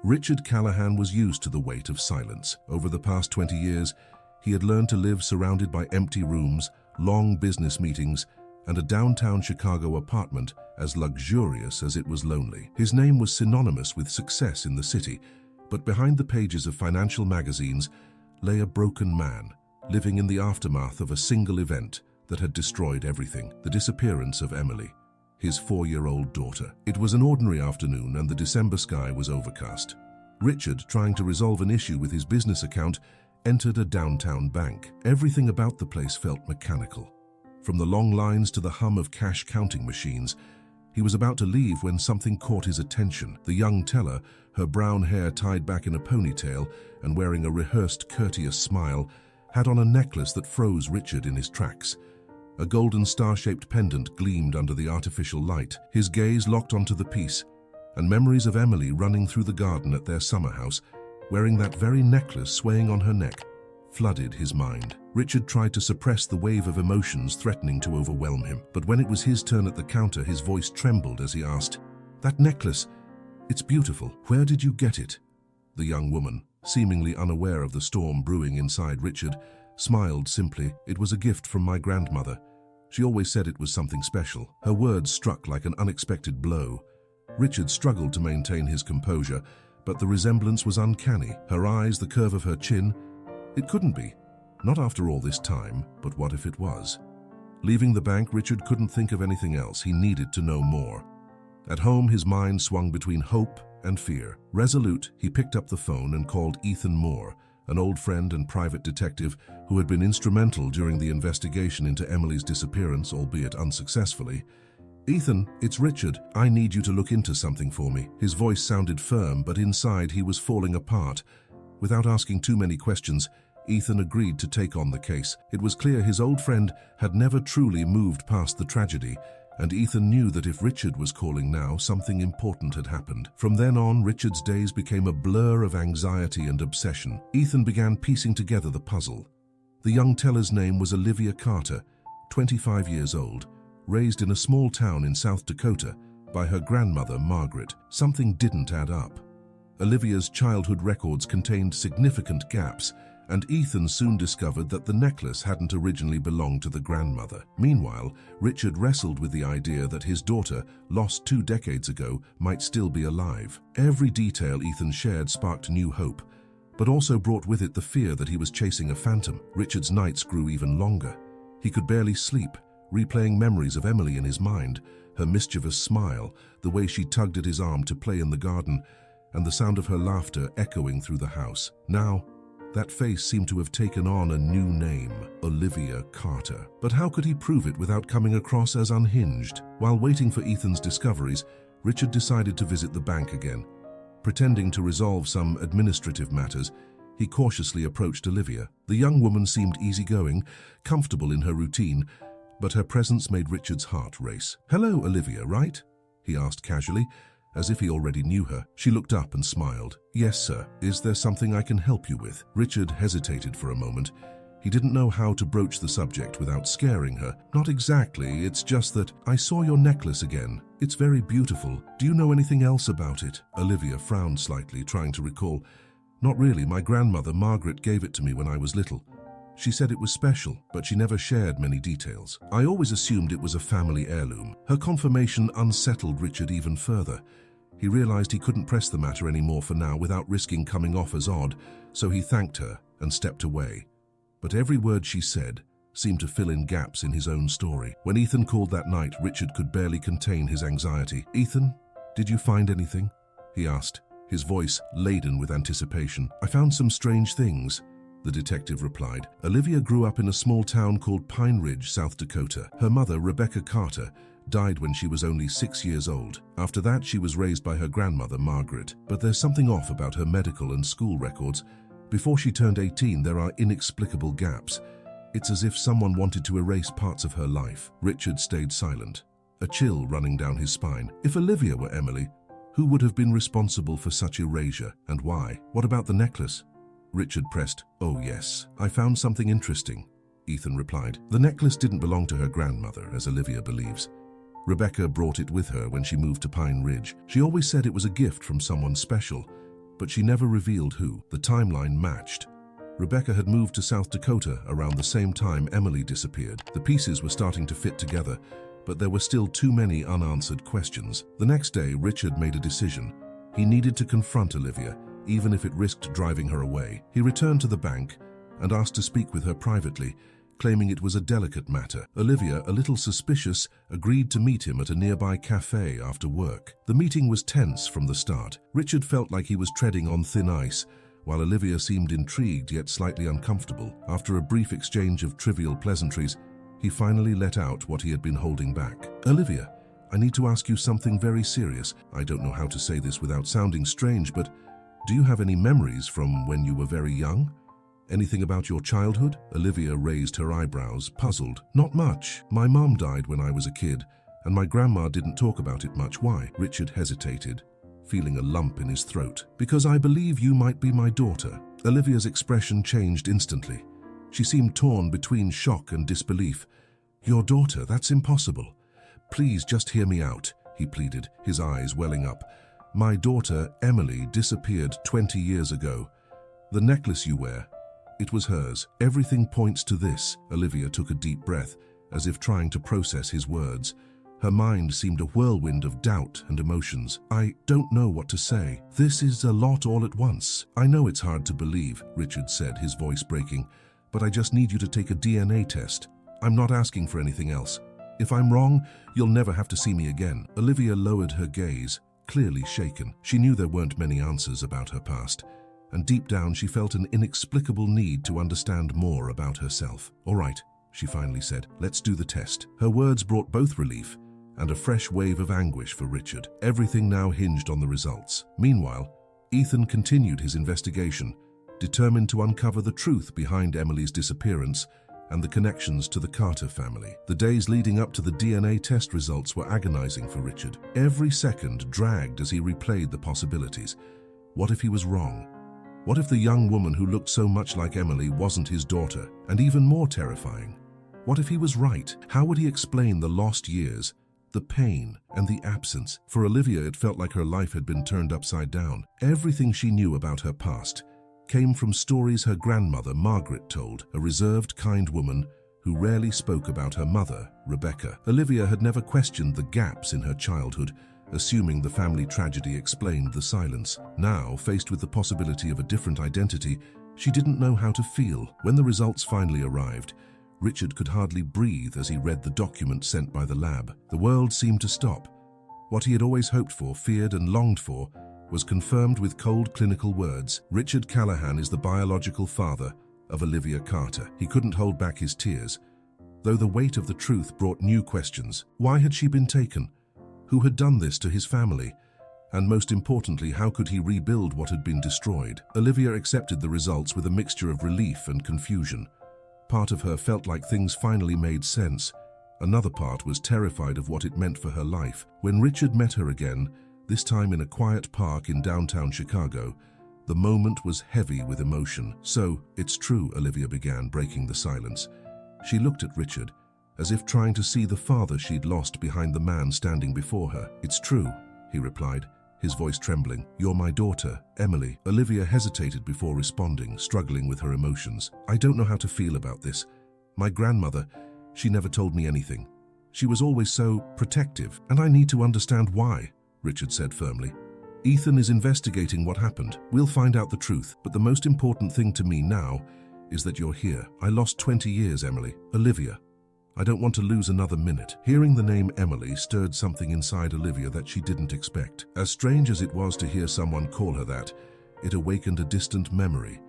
Richard Callahan was used to the weight of silence. Over the past 20 years, he had learned to live surrounded by empty rooms, long business meetings, and a downtown Chicago apartment as luxurious as it was lonely. His name was synonymous with success in the city, but behind the pages of financial magazines lay a broken man, living in the aftermath of a single event that had destroyed everything: the disappearance of Emily, his 4-year-old daughter. It was an ordinary afternoon and the December sky was overcast. Richard, trying to resolve an issue with his business account, entered a downtown bank. Everything about the place felt mechanical. From the long lines to the hum of cash counting machines, he was about to leave when something caught his attention. The young teller, her brown hair tied back in a ponytail and wearing a rehearsed, courteous smile, had on a necklace that froze Richard in his tracks. A golden star-shaped pendant gleamed under the artificial light. His gaze locked onto the piece, and memories of Emily running through the garden at their summer house, wearing that very necklace swaying on her neck, flooded his mind. Richard tried to suppress the wave of emotions threatening to overwhelm him, but when it was his turn at the counter, his voice trembled as he asked, "That necklace, it's beautiful. Where did you get it?" The young woman, seemingly unaware of the storm brewing inside Richard, smiled simply. "It was a gift from my grandmother. She always said it was something special." Her words struck like an unexpected blow. Richard struggled to maintain his composure, but the resemblance was uncanny. Her eyes, the curve of her chin. It couldn't be. Not after all this time, but what if it was? Leaving the bank, Richard couldn't think of anything else. He needed to know more. At home, his mind swung between hope and fear. Resolute, he picked up the phone and called Ethan Moore, an old friend and private detective who had been instrumental during the investigation into Emily's disappearance, albeit unsuccessfully. "Ethan, it's Richard. I need you to look into something for me." His voice sounded firm, but inside he was falling apart. Without asking too many questions, Ethan agreed to take on the case. It was clear his old friend had never truly moved past the tragedy, and Ethan knew that if Richard was calling now, something important had happened. From then on, Richard's days became a blur of anxiety and obsession. Ethan began piecing together the puzzle. The young teller's name was Olivia Carter, 25 years old, raised in a small town in South Dakota by her grandmother, Margaret. Something didn't add up. Olivia's childhood records contained significant gaps, and Ethan soon discovered that the necklace hadn't originally belonged to the grandmother. Meanwhile, Richard wrestled with the idea that his daughter, lost 2 decades ago, might still be alive. Every detail Ethan shared sparked new hope, but also brought with it the fear that he was chasing a phantom. Richard's nights grew even longer. He could barely sleep, replaying memories of Emily in his mind, her mischievous smile, the way she tugged at his arm to play in the garden, and the sound of her laughter echoing through the house. Now, that face seemed to have taken on a new name: Olivia Carter. But how could he prove it without coming across as unhinged? While waiting for Ethan's discoveries, Richard decided to visit the bank again. Pretending to resolve some administrative matters, he cautiously approached Olivia. The young woman seemed easygoing, comfortable in her routine, but her presence made Richard's heart race. "Hello, Olivia, right?" he asked casually, as if he already knew her. She looked up and smiled. "Yes, sir. Is there something I can help you with?" Richard hesitated for a moment. He didn't know how to broach the subject without scaring her. "Not exactly. It's just that I saw your necklace again. It's very beautiful. Do you know anything else about it?" Olivia frowned slightly, trying to recall. "Not really. My grandmother, Margaret, gave it to me when I was little. She said it was special, but she never shared many details. I always assumed it was a family heirloom." Her confirmation unsettled Richard even further. He realized he couldn't press the matter anymore for now without risking coming off as odd, so he thanked her and stepped away. But every word she said seemed to fill in gaps in his own story. When Ethan called that night, Richard could barely contain his anxiety. "Ethan, did you find anything?" he asked, his voice laden with anticipation. "I found some strange things," the detective replied. "Olivia grew up in a small town called Pine Ridge, South Dakota. Her mother, Rebecca Carter, died when she was only 6 years old. After that, she was raised by her grandmother, Margaret. But there's something off about her medical and school records. Before she turned 18, there are inexplicable gaps. It's as if someone wanted to erase parts of her life." Richard stayed silent, a chill running down his spine. If Olivia were Emily, who would have been responsible for such erasure, and why? "What about the necklace?" Richard pressed. "Oh yes, I found something interesting," Ethan replied. "The necklace didn't belong to her grandmother, as Olivia believes. Rebecca brought it with her when she moved to Pine Ridge. She always said it was a gift from someone special, but she never revealed who. The timeline matched. Rebecca had moved to South Dakota around the same time Emily disappeared. The pieces were starting to fit together, but there were still too many unanswered questions. The next day, Richard made a decision. He needed to confront Olivia, even if it risked driving her away. He returned to the bank and asked to speak with her privately, claiming it was a delicate matter. Olivia, a little suspicious, agreed to meet him at a nearby cafe after work. The meeting was tense from the start. Richard felt like he was treading on thin ice, while Olivia seemed intrigued yet slightly uncomfortable. After a brief exchange of trivial pleasantries, he finally let out what he had been holding back. "Olivia, I need to ask you something very serious. I don't know how to say this without sounding strange, but do you have any memories from when you were very young? Anything about your childhood?" Olivia raised her eyebrows, puzzled. "Not much. My mom died when I was a kid, and my grandma didn't talk about it much." "Why?" Richard hesitated, feeling a lump in his throat. "Because I believe you might be my daughter." Olivia's expression changed instantly. She seemed torn between shock and disbelief. "Your daughter? That's impossible. Please just hear me out," he pleaded, his eyes welling up. "My daughter, Emily, disappeared 20 years ago. The necklace you wear, it was hers. Everything points to this." Olivia took a deep breath, as if trying to process his words. Her mind seemed a whirlwind of doubt and emotions. "I don't know what to say. This is a lot all at once." "I know it's hard to believe," Richard said, his voice breaking, "but I just need you to take a DNA test. I'm not asking for anything else. If I'm wrong, you'll never have to see me again." Olivia lowered her gaze, clearly shaken. She knew there weren't many answers about her past, and deep down she felt an inexplicable need to understand more about herself. "All right," she finally said, "let's do the test." Her words brought both relief and a fresh wave of anguish for Richard. Everything now hinged on the results. Meanwhile, Ethan continued his investigation, determined to uncover the truth behind Emily's disappearance and the connections to the Carter family. The days leading up to the DNA test results were agonizing for Richard. Every second dragged as he replayed the possibilities. What if he was wrong? What if the young woman who looked so much like Emily wasn't his daughter? And even more terrifying, what if he was right? How would he explain the lost years, the pain, and the absence? For Olivia, it felt like her life had been turned upside down. Everything she knew about her past came from stories her grandmother, Margaret, told, a reserved, kind woman who rarely spoke about her mother, Rebecca. Olivia had never questioned the gaps in her childhood, assuming the family tragedy explained the silence. Now, faced with the possibility of a different identity, she didn't know how to feel. When the results finally arrived, Richard could hardly breathe as he read the document sent by the lab. The world seemed to stop. What he had always hoped for, feared and longed for, was confirmed with cold clinical words. Richard Callahan is the biological father of Olivia Carter. He couldn't hold back his tears, though the weight of the truth brought new questions. Why had she been taken? Who had done this to his family? And most importantly, how could he rebuild what had been destroyed? Olivia accepted the results with a mixture of relief and confusion. Part of her felt like things finally made sense. Another part was terrified of what it meant for her life. When Richard met her again, this time in a quiet park in downtown Chicago, the moment was heavy with emotion. "So, it's true," Olivia began, breaking the silence. She looked at Richard, as if trying to see the father she'd lost behind the man standing before her. "It's true," he replied, his voice trembling. "You're my daughter, Emily." Olivia hesitated before responding, struggling with her emotions. "I don't know how to feel about this. My grandmother, she never told me anything. She was always so protective, and I need to understand why," Richard said firmly. "Ethan is investigating what happened. We'll find out the truth, but the most important thing to me now is that you're here. I lost 20 years, Emily. Olivia, I don't want to lose another minute." Hearing the name Emily stirred something inside Olivia that she didn't expect. As strange as it was to hear someone call her that, it awakened a distant memory,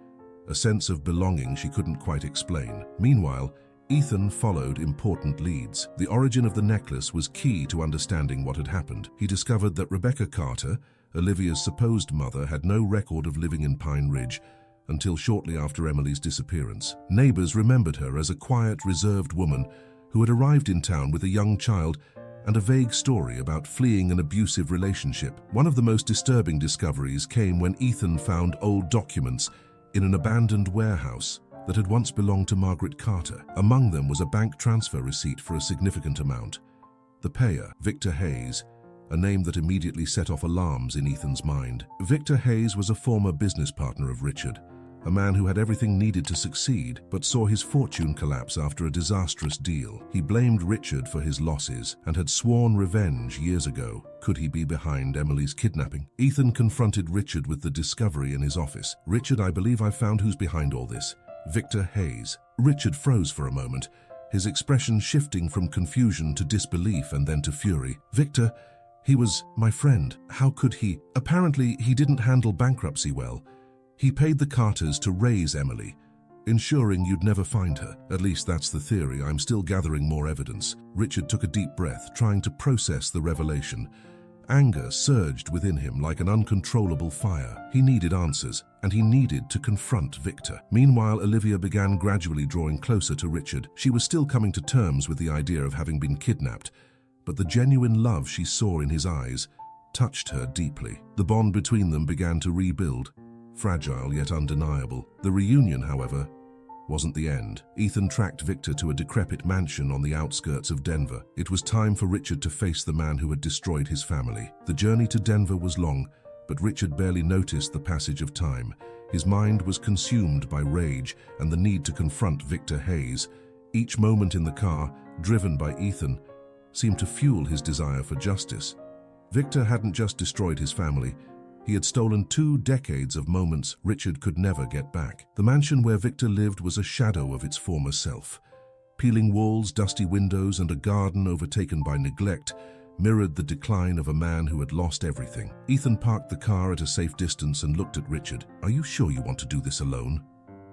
a sense of belonging she couldn't quite explain. Meanwhile, Ethan followed important leads. The origin of the necklace was key to understanding what had happened. He discovered that Rebecca Carter, Olivia's supposed mother, had no record of living in Pine Ridge until shortly after Emily's disappearance. Neighbors remembered her as a quiet, reserved woman who had arrived in town with a young child and a vague story about fleeing an abusive relationship. One of the most disturbing discoveries came when Ethan found old documents in an abandoned warehouse that had once belonged to Margaret Carter. Among them was a bank transfer receipt for a significant amount. The payer, Victor Hayes, a name that immediately set off alarms in Ethan's mind. Victor Hayes was a former business partner of Richard, a man who had everything needed to succeed, but saw his fortune collapse after a disastrous deal. He blamed Richard for his losses and had sworn revenge years ago. Could he be behind Emily's kidnapping? Ethan confronted Richard with the discovery in his office. "Richard, I believe I've found who's behind all this. Victor Hayes." Richard froze for a moment, his expression shifting from confusion to disbelief and then to fury. "Victor, he was my friend. How could he? Apparently, he didn't handle bankruptcy well. He paid the Carters to raise Emily, ensuring you'd never find her. At least that's the theory. I'm still gathering more evidence." Richard took a deep breath, trying to process the revelation. Anger surged within him like an uncontrollable fire. He needed answers, and he needed to confront Victor. Meanwhile, Olivia began gradually drawing closer to Richard. She was still coming to terms with the idea of having been kidnapped, but the genuine love she saw in his eyes touched her deeply. The bond between them began to rebuild, fragile yet undeniable. The reunion, however, wasn't the end. Ethan tracked Victor to a decrepit mansion on the outskirts of Denver. It was time for Richard to face the man who had destroyed his family. The journey to Denver was long, but Richard barely noticed the passage of time. His mind was consumed by rage and the need to confront Victor Hayes. Each moment in the car, driven by Ethan, seemed to fuel his desire for justice. Victor hadn't just destroyed his family. He had stolen 2 decades of moments Richard could never get back. The mansion where Victor lived was a shadow of its former self. Peeling walls, dusty windows, and a garden overtaken by neglect mirrored the decline of a man who had lost everything. Ethan parked the car at a safe distance and looked at Richard. "Are you sure you want to do this alone?"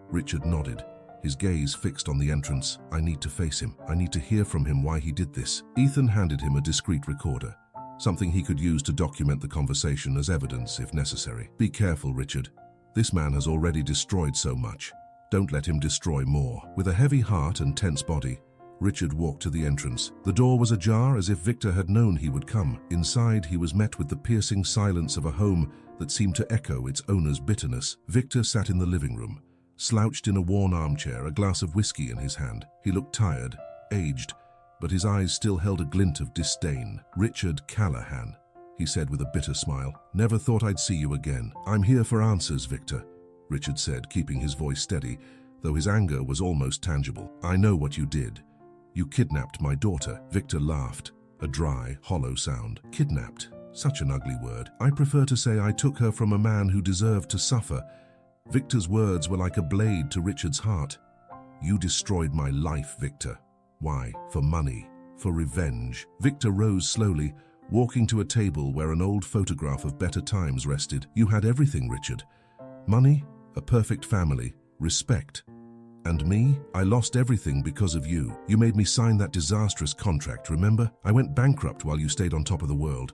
Richard nodded, his gaze fixed on the entrance. "I need to face him. I need to hear from him why he did this." Ethan handed him a discreet recorder, something he could use to document the conversation as evidence if necessary. "Be careful, Richard. This man has already destroyed so much. Don't let him destroy more." With a heavy heart and tense body, Richard walked to the entrance. The door was ajar, as if Victor had known he would come. Inside, he was met with the piercing silence of a home that seemed to echo its owner's bitterness. Victor sat in the living room, slouched in a worn armchair, a glass of whiskey in his hand. He looked tired, aged, but his eyes still held a glint of disdain. "Richard Callahan," he said with a bitter smile. "Never thought I'd see you again." "I'm here for answers, Victor," Richard said, keeping his voice steady, though his anger was almost tangible. "I know what you did. You kidnapped my daughter." Victor laughed, a dry, hollow sound. "Kidnapped? Such an ugly word. I prefer to say I took her from a man who deserved to suffer." Victor's words were like a blade to Richard's heart. "You destroyed my life, Victor. Why? For money, for revenge." Victor rose slowly, walking to a table where an old photograph of better times rested. "You had everything, Richard. Money, a perfect family, respect. And me? I lost everything because of you. You made me sign that disastrous contract, remember? I went bankrupt while you stayed on top of the world.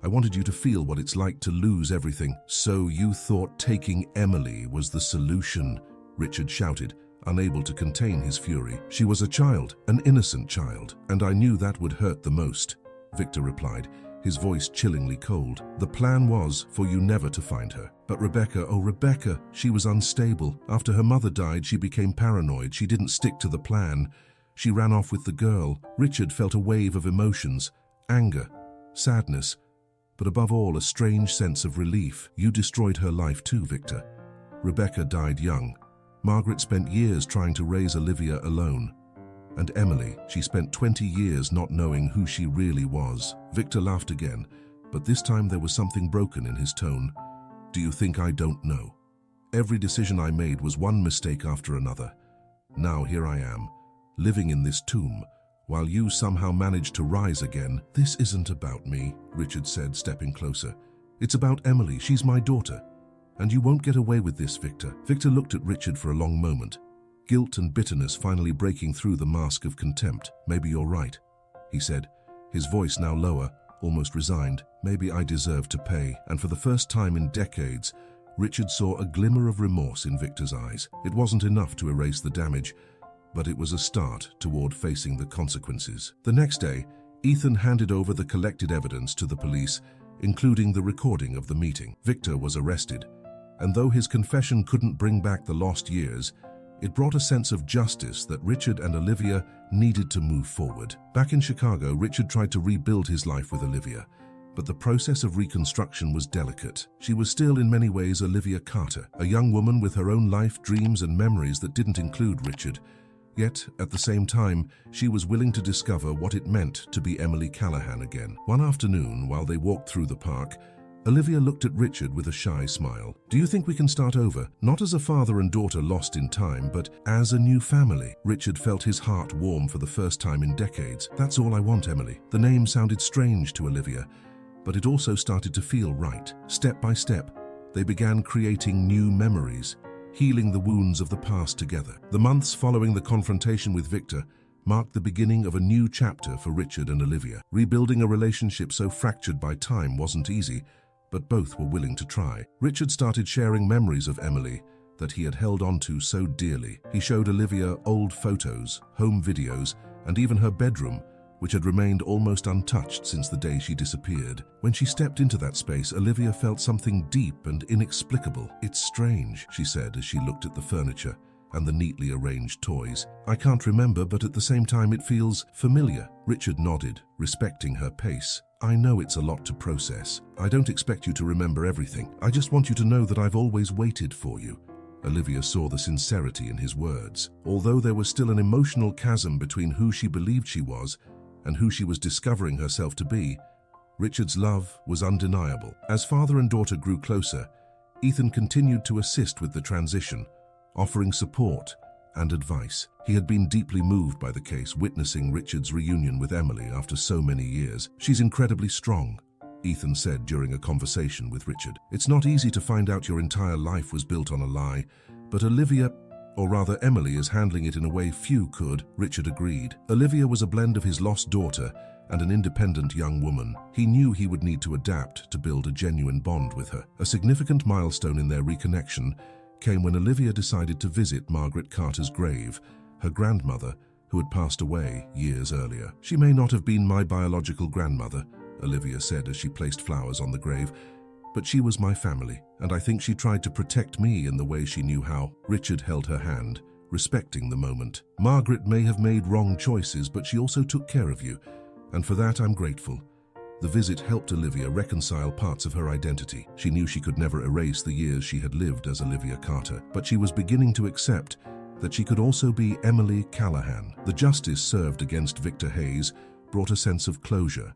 I wanted you to feel what it's like to lose everything." "So you thought taking Emily was the solution?" Richard shouted, unable to contain his fury. "She was a child, an innocent child, and I knew that would hurt the most," Victor replied, his voice chillingly cold. "The plan was for you never to find her. But Rebecca, oh Rebecca, she was unstable. After her mother died, she became paranoid. She didn't stick to the plan. She ran off with the girl." Richard felt a wave of emotions, anger, sadness, but above all, a strange sense of relief. "You destroyed her life too, Victor. Rebecca died young. Margaret spent years trying to raise Olivia alone. And Emily, she spent 20 years not knowing who she really was." Victor laughed again, but this time there was something broken in his tone. "Do you think I don't know? Every decision I made was one mistake after another. Now here I am, living in this tomb, while you somehow managed to rise again." "This isn't about me," Richard said, stepping closer. "It's about Emily. She's my daughter. And you won't get away with this, Victor." Victor looked at Richard for a long moment, guilt and bitterness finally breaking through the mask of contempt. "Maybe you're right," he said, his voice now lower, almost resigned. "Maybe I deserve to pay." And for the first time in decades, Richard saw a glimmer of remorse in Victor's eyes. It wasn't enough to erase the damage, but it was a start toward facing the consequences. The next day, Ethan handed over the collected evidence to the police, including the recording of the meeting. Victor was arrested, and though his confession couldn't bring back the lost years, it brought a sense of justice that Richard and Olivia needed to move forward. Back in Chicago, Richard tried to rebuild his life with Olivia. But the process of reconstruction was delicate. She was still in many ways Olivia Carter, a young woman with her own life, dreams and memories that didn't include Richard. Yet, at the same time, she was willing to discover what it meant to be Emily Callahan again. One afternoon, while they walked through the park, Olivia looked at Richard with a shy smile. "Do you think we can start over? Not as a father and daughter lost in time, but as a new family." Richard felt his heart warm for the first time in decades. "That's all I want, Emily." The name sounded strange to Olivia, but it also started to feel right. Step by step, they began creating new memories, healing the wounds of the past together. The months following the confrontation with Victor marked the beginning of a new chapter for Richard and Olivia. Rebuilding a relationship so fractured by time wasn't easy, but both were willing to try. Richard started sharing memories of Emily that he had held onto so dearly. He showed Olivia old photos, home videos, and even her bedroom, which had remained almost untouched since the day she disappeared. When she stepped into that space, Olivia felt something deep and inexplicable. "It's strange," she said as she looked at the furniture and the neatly arranged toys. "I can't remember, but at the same time it feels familiar." Richard nodded, respecting her pace. "I know it's a lot to process. I don't expect you to remember everything. I just want you to know that I've always waited for you." Olivia saw the sincerity in his words. Although there was still an emotional chasm between who she believed she was and who she was discovering herself to be, Richard's love was undeniable. As father and daughter grew closer, Ethan continued to assist with the transition, offering support and advice. He had been deeply moved by the case, witnessing Richard's reunion with Emily after so many years. "She's incredibly strong," Ethan said during a conversation with Richard. "It's not easy to find out your entire life was built on a lie, but Emily is handling it in a way few could." Richard agreed. Olivia was a blend of his lost daughter and an independent young woman. He knew he would need to adapt to build a genuine bond with her. A significant milestone in their reconnection came when Olivia decided to visit Margaret Carter's grave, her grandmother, who had passed away years earlier. "She may not have been my biological grandmother," Olivia said as she placed flowers on the grave, "but she was my family, and I think she tried to protect me in the way she knew how." Richard held her hand, respecting the moment. "Margaret may have made wrong choices, but she also took care of you, and for that I'm grateful." The visit helped Olivia reconcile parts of her identity. She knew she could never erase the years she had lived as Olivia Carter, but she was beginning to accept that she could also be Emily Callahan. The justice served against Victor Hayes brought a sense of closure,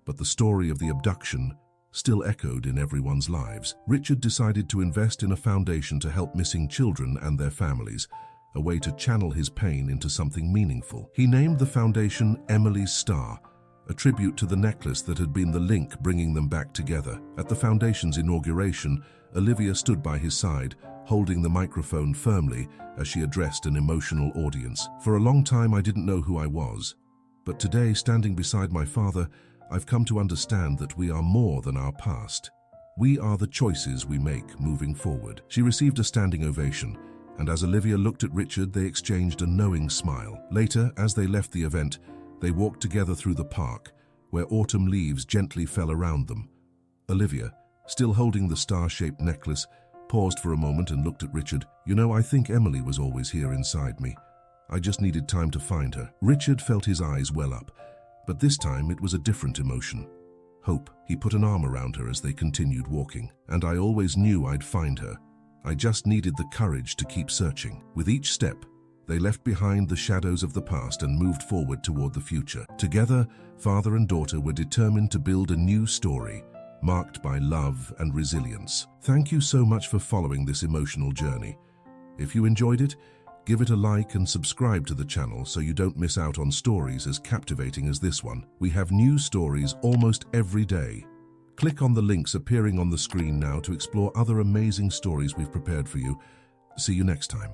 but the story of the abduction still echoed in everyone's lives. Richard decided to invest in a foundation to help missing children and their families, a way to channel his pain into something meaningful. He named the foundation Emily's Star, a tribute to the necklace that had been the link bringing them back together. At the foundation's inauguration, Olivia stood by his side, holding the microphone firmly as she addressed an emotional audience. "For a long time I didn't know who I was, but today, standing beside my father, I've come to understand that we are more than our past. We are the choices we make moving forward." She received a standing ovation, and as Olivia looked at Richard, they exchanged a knowing smile. Later, as they left the event, they walked together through the park, where autumn leaves gently fell around them. Olivia, still holding the star-shaped necklace, paused for a moment and looked at Richard. "You know, I think Emily was always here inside me. I just needed time to find her." Richard felt his eyes well up, but this time it was a different emotion. Hope. He put an arm around her as they continued walking. "And I always knew I'd find her. I just needed the courage to keep searching." With each step, they left behind the shadows of the past and moved forward toward the future. Together, father and daughter were determined to build a new story, marked by love and resilience. Thank you so much for following this emotional journey. If you enjoyed it, give it a like and subscribe to the channel so you don't miss out on stories as captivating as this one. We have new stories almost every day. Click on the links appearing on the screen now to explore other amazing stories we've prepared for you. See you next time.